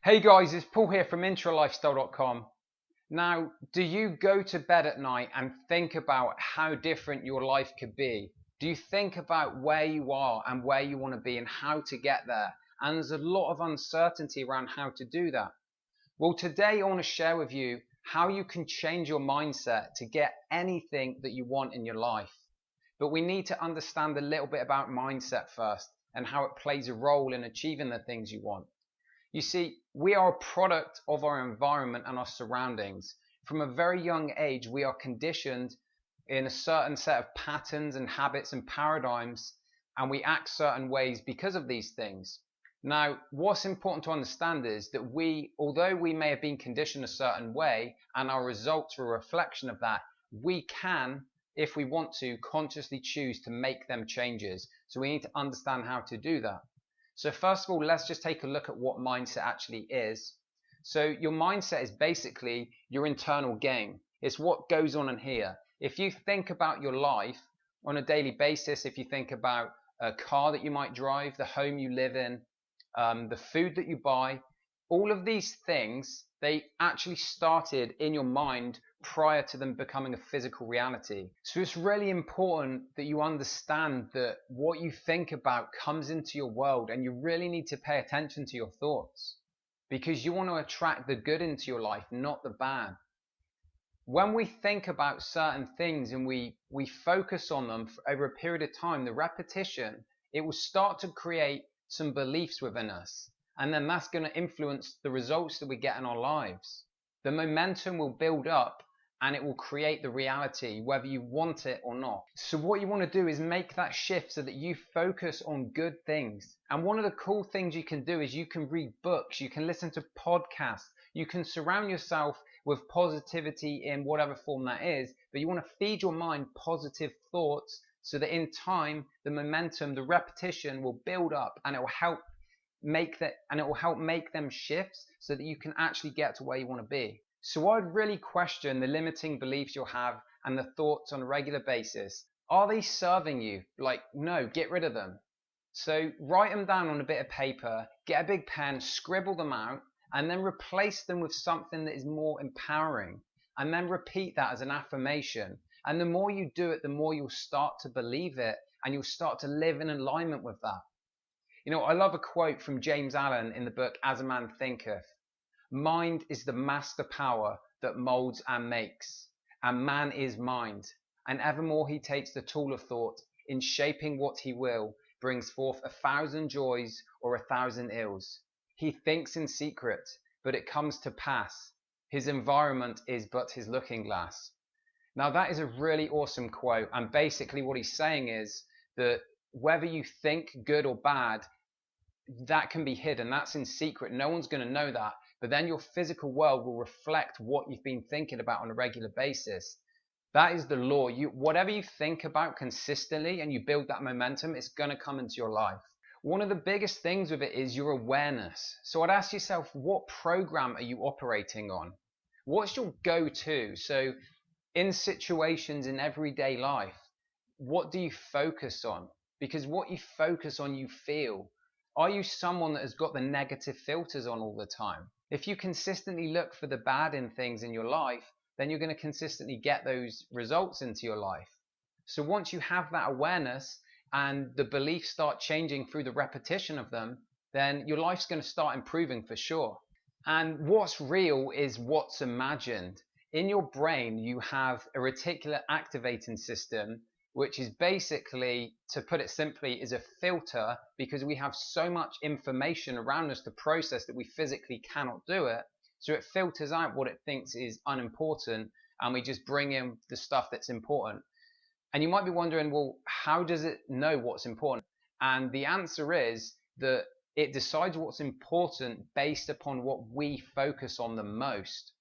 Hey guys, it's Paul here from intralifestyle.com. Now, do you go to bed at night and think about how different your life could be? Do you think about where you are and where you want to be and how to get there? And there's a lot of uncertainty around how to do that. Well, today I want to share with you how you can change your mindset to get anything that you want in your life. But we need to understand a little bit about mindset first and how it plays a role in achieving the things you want. You see, we are a product of our environment and our surroundings. From a very young age, we are conditioned in a certain set of patterns and habits and paradigms, and we act certain ways because of these things. Now, what's important to understand is that although we may have been conditioned a certain way and our results are a reflection of that, we can, if we want to, consciously choose to make them changes. So we need to understand how to do that. So first of all, let's just take a look at what mindset actually is. So your mindset is basically your internal game. It's what goes on in here. If you think about your life on a daily basis, if you think about a car that you might drive, the home you live in, the food that you buy, all of these things, they actually started in your mind prior to them becoming a physical reality. So it's really important that you understand that what you think about comes into your world, and you really need to pay attention to your thoughts because you want to attract the good into your life, not the bad. When we think about certain things and we focus on them over a period of time, the repetition, it will start to create some beliefs within us. And then that's going to influence the results that we get in our lives. The momentum will build up and it will create the reality, whether you want it or not. So what you want to do is make that shift so that you focus on good things. And one of the cool things you can do is you can read books, you can listen to podcasts, you can surround yourself with positivity in whatever form that is, but you want to feed your mind positive thoughts so that in time, the momentum, the repetition will build up and it will help make them shifts so that you can actually get to where you want to be. So I'd really question the limiting beliefs you'll have and the thoughts on a regular basis. Are they serving you? No, get rid of them. So write them down on a bit of paper, get a big pen, scribble them out, and then replace them with something that is more empowering. And then repeat that as an affirmation. And the more you do it, the more you'll start to believe it and you'll start to live in alignment with that. You know, I love a quote from James Allen in the book As a Man Thinketh. Mind is the master power that molds and makes, and man is mind. And evermore he takes the tool of thought in shaping what he will, brings forth 1,000 joys or 1,000 ills. He thinks in secret, but it comes to pass. His environment is but his looking glass. Now that is a really awesome quote, and basically what he's saying is that whether you think good or bad, that can be hidden. That's in secret. No one's going to know that. But then your physical world will reflect what you've been thinking about on a regular basis. That is the law. Whatever you think about consistently and you build that momentum, it's going to come into your life. One of the biggest things with it is your awareness. So I'd ask yourself, what program are you operating on? What's your go-to? So in situations in everyday life, what do you focus on? Because what you focus on, you feel. Are you someone that has got the negative filters on all the time? If you consistently look for the bad in things in your life, then you're going to consistently get those results into your life. So once you have that awareness and the beliefs start changing through the repetition of them, then your life's going to start improving for sure. And what's real is what's imagined. In your brain, you have a reticular activating system, which is basically, to put it simply, is a filter because we have so much information around us to process that we physically cannot do it. So it filters out what it thinks is unimportant and we just bring in the stuff that's important. And you might be wondering, well, how does it know what's important? And the answer is that it decides what's important based upon what we focus on the most.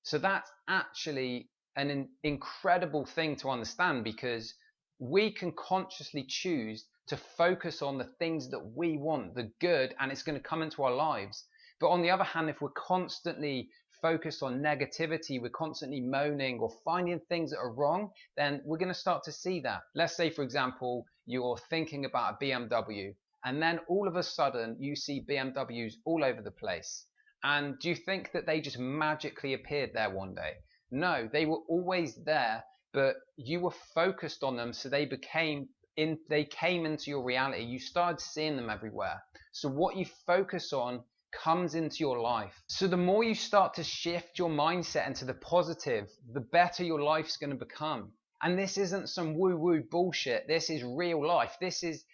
So that's actually an incredible thing to understand because we can consciously choose to focus on the things that we want, the good, and it's going to come into our lives. But on the other hand, if we're constantly focused on negativity, we're constantly moaning or finding things that are wrong, then we're going to start to see that. Let's say, for example, you're thinking about a BMW, and then all of a sudden you see BMWs all over the place. And do you think that they just magically appeared there one day? No, they were always there, but you were focused on them, so they came into your reality. You started seeing them everywhere. So what you focus on comes into your life. So the more you start to shift your mindset into the positive, the better your life's going to become. And this isn't some woo-woo bullshit. This is real life. This is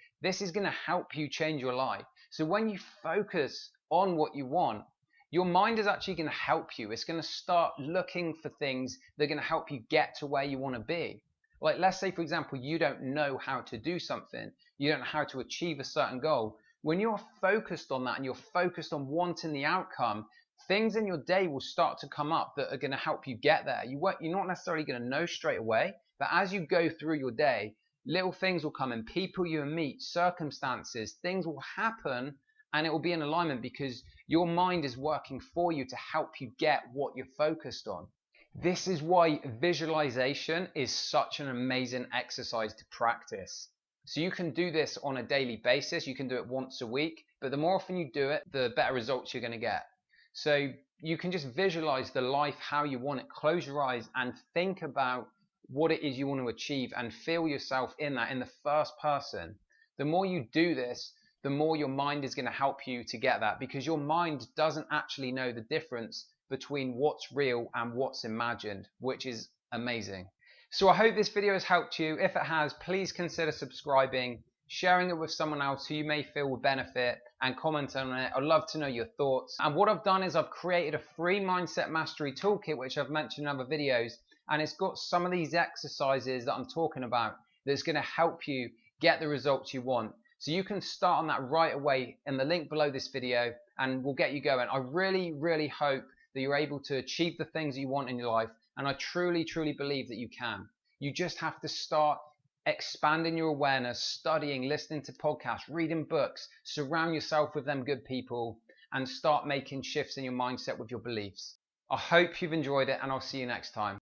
going to help you change your life. So when you focus on what you want, your mind is actually going to help you. It's going to start looking for things that are going to help you get to where you want to be. Like, let's say, for example, you don't know how to do something. You don't know how to achieve a certain goal. When you're focused on that and you're focused on wanting the outcome, things in your day will start to come up that are going to help you get there. You're not necessarily going to know straight away, but as you go through your day, little things will come in. People you meet, circumstances, things will happen, and it will be in alignment because your mind is working for you to help you get what you're focused on. This is why visualization is such an amazing exercise to practice. So you can do this on a daily basis. You can do it once a week, but the more often you do it, the better results you're going to get. So you can just visualize the life how you want it. Close your eyes and think about what it is you want to achieve and feel yourself in that in the first person. The more you do this, the more your mind is going to help you to get that, because your mind doesn't actually know the difference between what's real and what's imagined, which is amazing. So I hope this video has helped you. If it has, please consider subscribing, sharing it with someone else who you may feel would benefit, and comment on it. I'd love to know your thoughts. And what I've done is I've created a free mindset mastery toolkit, which I've mentioned in other videos, and it's got some of these exercises that I'm talking about that's going to help you get the results you want. So you can start on that right away in the link below this video, and we'll get you going. I really, really hope that you're able to achieve the things you want in your life, and I truly, truly believe that you can. You just have to start expanding your awareness, studying, listening to podcasts, reading books, surround yourself with them good people, and start making shifts in your mindset with your beliefs. I hope you've enjoyed it, and I'll see you next time.